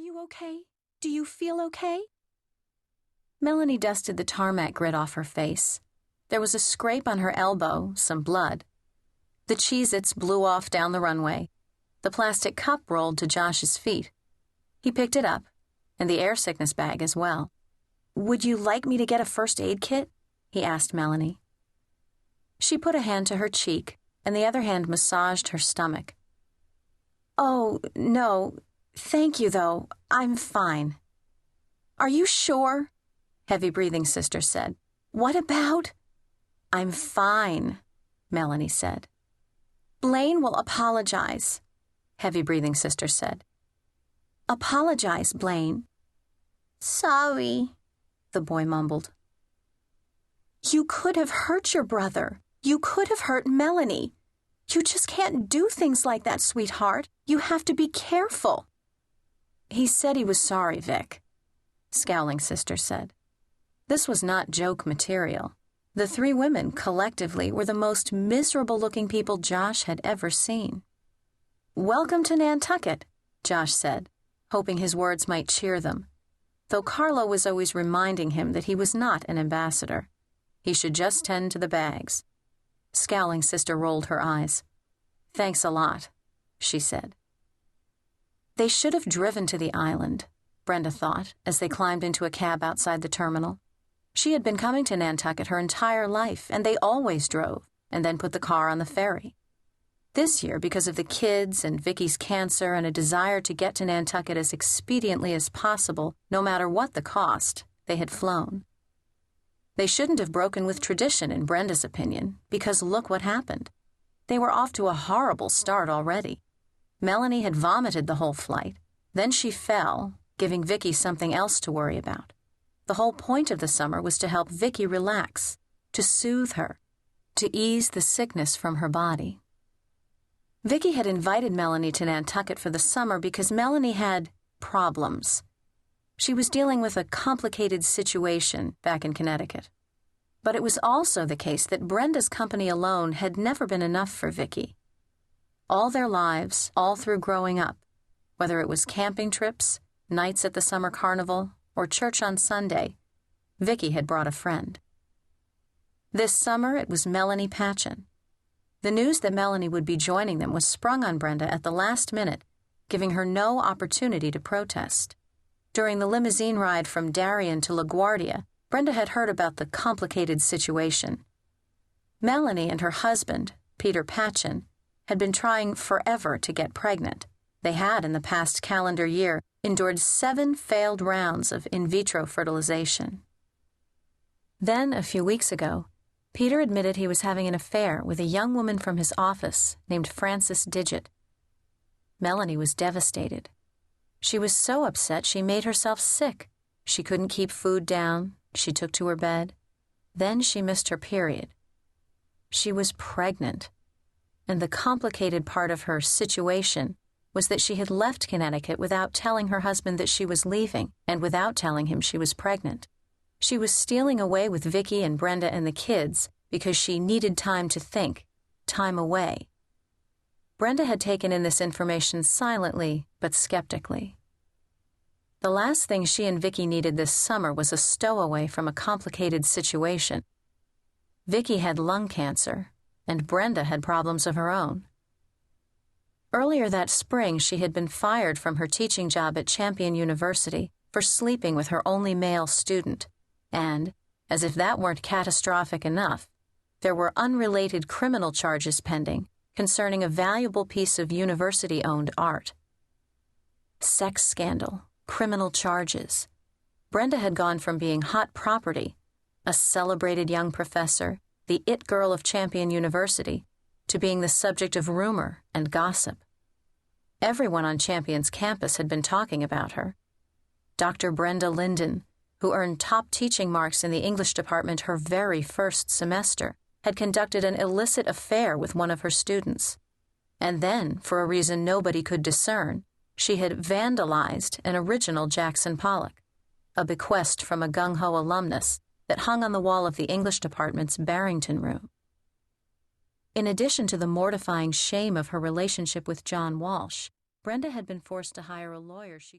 you okay? Do you feel okay?" Melanie dusted the tarmac grit off her face. There was a scrape on her elbow, some blood. The Cheez-Its blew off down the runway. The plastic cup rolled to Josh's feet. He picked it up, and the air sickness bag as well. "Would you like me to get a first aid kit?" he asked Melanie. She put a hand to her cheek, and the other hand massaged her stomach. "Oh, no. Thank you, though. I'm fine." "Are you sure?" Heavy-breathing sister said. "What about?" "I'm fine," Melanie said. "Blaine will apologize," heavy-breathing sister said. "Apologize, Blaine." "Sorry," the boy mumbled. "You could have hurt your brother. You could have hurt Melanie. You just can't do things like that, sweetheart. You have to be careful." "He said he was sorry, Vic," scowling sister said. This was not joke material. The three women, collectively, were the most miserable-looking people Josh had ever seen. "Welcome to Nantucket," Josh said, hoping his words might cheer them, though Carlo was always reminding him that he was not an ambassador. He should just tend to the bags. Scowling sister rolled her eyes. "Thanks a lot," she said. They should have driven to the island, Brenda thought, as they climbed into a cab outside the terminal. She had been coming to Nantucket her entire life, and they always drove, and then put the car on the ferry. This year, because of the kids and Vicki's cancer and a desire to get to Nantucket as expediently as possible, no matter what the cost, they had flown. They shouldn't have broken with tradition, in Brenda's opinion, because look what happened. They were off to a horrible start already. Melanie had vomited the whole flight. Then she fell, giving Vicki something else to worry about. The whole point of the summer was to help Vicki relax, to soothe her, to ease the sickness from her body. Vicki had invited Melanie to Nantucket for the summer because Melanie had problems. She was dealing with a complicated situation back in Connecticut. But it was also the case that Brenda's company alone had never been enough for Vicki. All their lives, all through growing up, whether it was camping trips, nights at the summer carnival, or church on Sunday, Vicki had brought a friend. This summer it was Melanie Patchen. The news that Melanie would be joining them was sprung on Brenda at the last minute, giving her no opportunity to protest. During the limousine ride from Darien to LaGuardia, Brenda had heard about the complicated situation. Melanie and her husband, Peter Patchen, had been trying forever to get pregnant. They had, in the past calendar year, endured 7 failed rounds of in vitro fertilization. Then, a few weeks ago, Peter admitted he was having an affair with a young woman from his office named Frances Digit. Melanie was devastated. She was so upset she made herself sick. She couldn't keep food down. She took to her bed. Then she missed her period. She was pregnant. And the complicated part of her situation was that she had left Connecticut without telling her husband that she was leaving and without telling him she was pregnant. She was stealing away with Vicki and Brenda and the kids because she needed time to think, time away. Brenda had taken in this information silently but skeptically. The last thing she and Vicki needed this summer was a stowaway from a complicated situation. Vicki had lung cancer, and Brenda had problems of her own. Earlier that spring, she had been fired from her teaching job at Champion University for sleeping with her only male student, and, as if that weren't catastrophic enough, there were unrelated criminal charges pending concerning a valuable piece of university-owned art. Sex scandal, criminal charges. Brenda had gone from being hot property, a celebrated young professor, the it girl of Champion University, to being the subject of rumor and gossip. Everyone on Champion's campus had been talking about her. Dr. Brenda Linden, who earned top teaching marks in the English department her very first semester, had conducted an illicit affair with one of her students. And then, for a reason nobody could discern, she had vandalized an original Jackson Pollock, a bequest from a gung-ho alumnus that hung on the wall of the English department's Barrington room. In addition to the mortifying shame of her relationship with John Walsh, Brenda had been forced to hire a lawyer she